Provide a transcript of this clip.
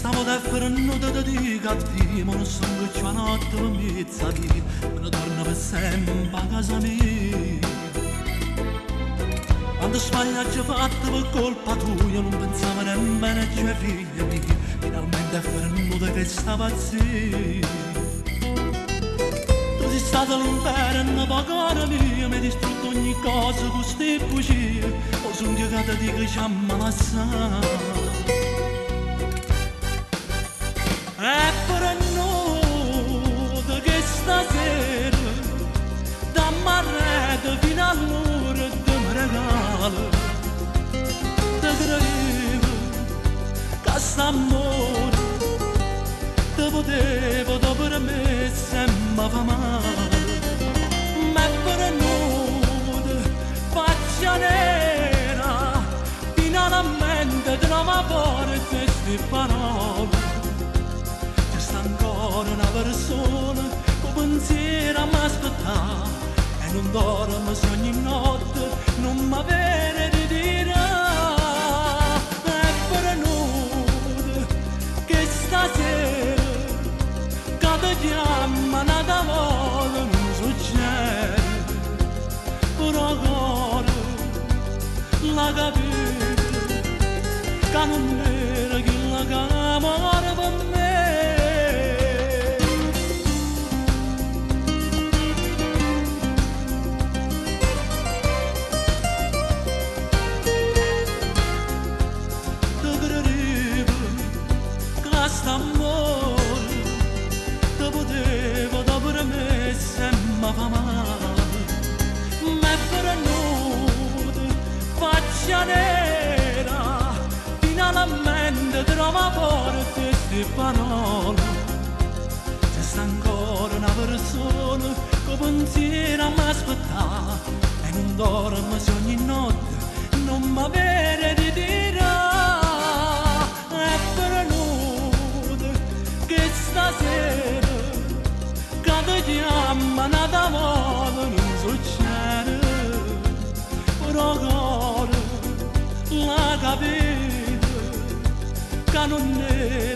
Stavo da fernuta da di cattivo, non sono che c'è una notte per mezza via, me ne torno per sempre a casa mia. Quando sbagliaccio fatto per colpa tua, non pensavo nemmeno a c'è figlia mia, finalmente è fernuta che stava zia. Tu sei stata lontana, una poca mia, mi hai distrutto ogni cosa con queste bugie, o sono piegata di che ci ammazzare. E per noi che stasera da marrete fino all'ora te mi regalo, te credevo che st'amore te potevo da per me sempre fa male, ma per noi faccia nera finalmente trova forte queste parole. Ancora una persona con pensiero a m'aspettare e non dormo se ogni notte non mi viene di dire è per noi che stasera che ti chiama una volta non succede, però ancora la capite che non era che la camera per me. Quest'amore te potevo da per me sempre fa male, ma per noi faccia nera finalmente trova forte queste parole. Se sta ancora una persona con pensiero a m'aspettare e non dormo se ogni notte non mi viene di dire è per noi che stasera che ti chiama una volta non succede, però ancora la capite che non è